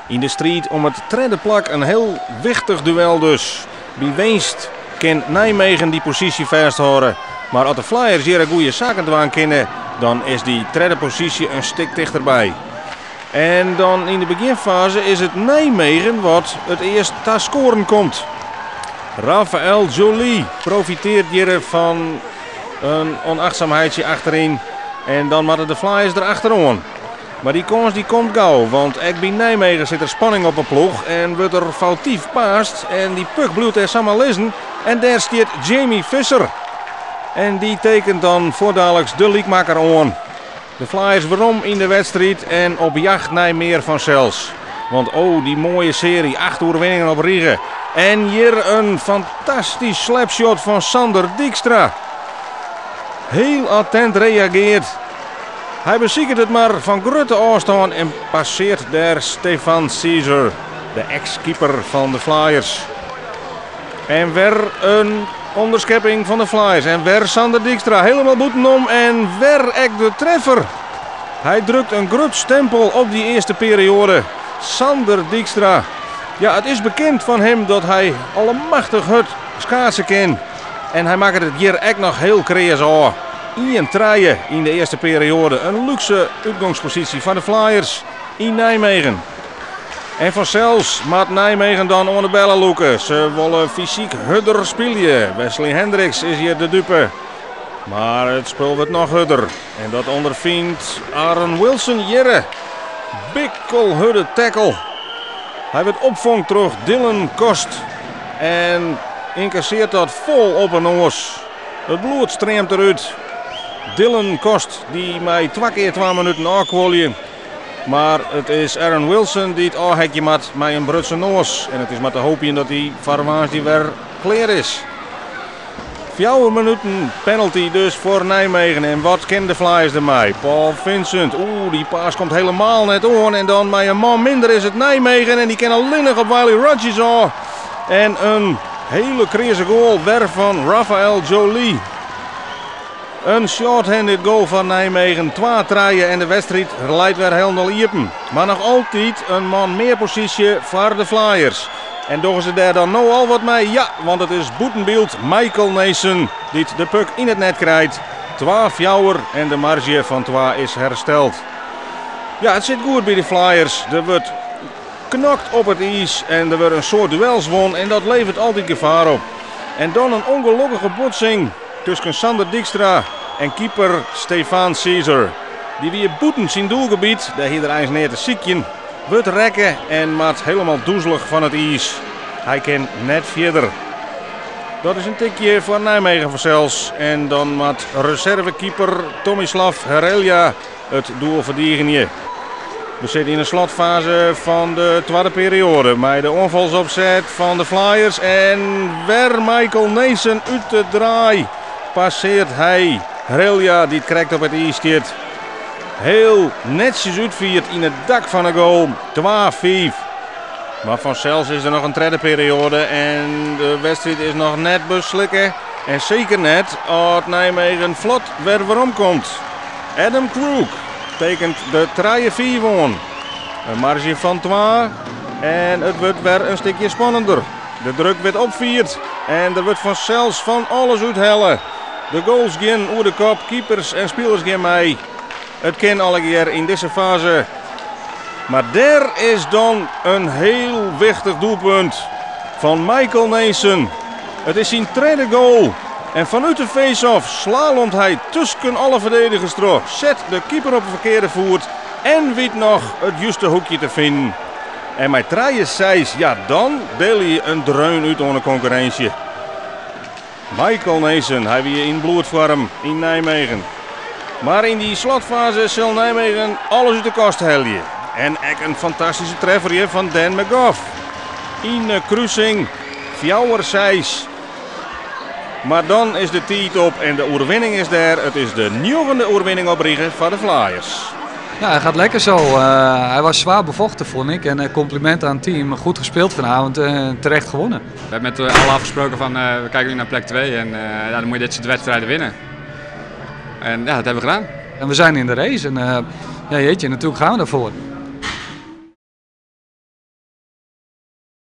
In de strijd om het derde plak een heel wichtig duel dus. Bij winst kan Nijmegen die positie vasthouden. Maar als de Flyers hier een goede zaken doen kunnen, dan is die derde positie een stuk dichterbij. En dan in de beginfase is het Nijmegen wat het eerst te scoren komt. Raphaël Joly profiteert hier van een onachtzaamheidje achterin. En dan moeten de Flyers erachteraan. Maar die kans die komt gauw, want ook bij Nijmegen zit er spanning op een ploeg. En wordt er foutief paast en die puck bloedt er samen lezen. En daar staat Jamie Visser. En die tekent dan voordadelijks de liekmaker aan. De Flyers waarom in de wedstrijd en op jacht naar meer van zelfs. Want oh, die mooie serie, 8 overwinningen op Riegen. En hier een fantastisch slapshot van Sander Dijkstra. Heel attent reageert. Hij beziekert het maar van grote afstand en passeert daar Stefan Caesar, de ex-keeper van de Flyers. En weer een onderschepping van de Flyers. En weer Sander Dijkstra helemaal boetenom en weer ook de treffer. Hij drukt een groot stempel op die eerste periode. Sander Dijkstra. Ja, het is bekend van hem dat hij allemachtig het schaatsen kan. En hij maakt het hier ook nog heel creëers aan. Ian Traaien in de eerste periode. Een luxe uitgangspositie van de Flyers in Nijmegen. En vanzelfs maakt Nijmegen dan onder de bellen loeken. Ze willen fysiek hudder spelen. Wesley Hendricks is hier de dupe. Maar het spel wordt nog hudder. En dat ondervindt Aaron Wilson Jerre. Bikkel hudde tackle. Hij wordt opvangt terug Dylan Kost. En incasseert dat vol op een oors. Het bloed streamt eruit. Dylan Kost die mij 2 keer 2 minuten aankwolje. Maar het is Aaron Wilson die het aanhekje maakt met een Brutse noos. En het is maar te hopen dat hij varwaans die weer klaar is. 4 minuten penalty dus voor Nijmegen. En wat kennen de Flyers ermee? Paul Vincent. Oeh, die paas komt helemaal net aan. En dan met een man minder is het Nijmegen. En die kan alleen nog op Wiley Rodgers aan. En een hele crazy goal weer van Raphaël Joly. Een short-handed goal van Nijmegen. 2 draaien en de wedstrijd leidt weer helemaal iepen. Maar nog altijd een man meer positie voor de Flyers. En doen ze daar dan nou al wat mee? Ja, want het is boetenbeeld Michael Nason die de puck in het net krijgt. 12 jouwer en de marge van 2 is hersteld. Ja, het zit goed bij de Flyers. Er wordt knokt op het ijs en er wordt een soort duels won en dat levert altijd gevaar op. En dan een ongelukkige botsing tussen Sander Dijkstra en keeper Stefan Caesar. Die weer boetens in doelgebied, daar hier er eens neer te ziekjen, wordt rekken en maakt helemaal doezelig van het ijs. Hij kan net verder. Dat is een tikje voor Nijmegen vanzelfs. En dan maakt reservekeeper Tomislav Herelja het doel verdedigen. We zitten in de slotfase van de tweede periode. Met de onvalsopzet van de Flyers. En weer Michael Nason uit de draai. Passeert hij Herelja die het krijgt op het ijs staat. Heel netjes uitviert in het dak van de goal. 2-5. Maar vanzelfs is er nog een derde periode. En de wedstrijd is nog net beslikken. En zeker net als Nijmegen vlot weer waarom komt. Adam Krug tekent de 3-4 aan. Een marge van 2. En het wordt weer een stukje spannender. De druk wordt opvierd. En er wordt vanzelfs van alles uithellen. De goals gaan over de kop. Keepers en spelers gaan mee. Het kan alle keer in deze fase. Maar daar is dan een heel wichtig doelpunt van Michael Nason. Het is zijn tweede goal. En vanuit de face-off slalomt hij tussen alle verdedigers door. Zet de keeper op een verkeerde voet. En weet nog het juiste hoekje te vinden. En met 3-6, ja dan deel je een dreun uit onder concurrentie. Michael Nason, hij weer in bloedvorm in Nijmegen. Maar in die slotfase zal Nijmegen alles uit de kast halen. En ook een fantastische treffer van Dan McGough. In de kruising, 4-6. Maar dan is de tijd op en de overwinning is daar. Het is de nieuwe overwinning op Riegen van de Flyers. Ja, hij gaat lekker zo. Hij was zwaar bevochten, vond ik. En compliment aan het team. Goed gespeeld vanavond. Terecht gewonnen. We hebben met al afgesproken van we kijken nu naar plek 2. En dan moet je dit soort wedstrijden winnen. En ja, dat hebben we gedaan. En we zijn in de race. En ja, jeetje, natuurlijk gaan we daarvoor.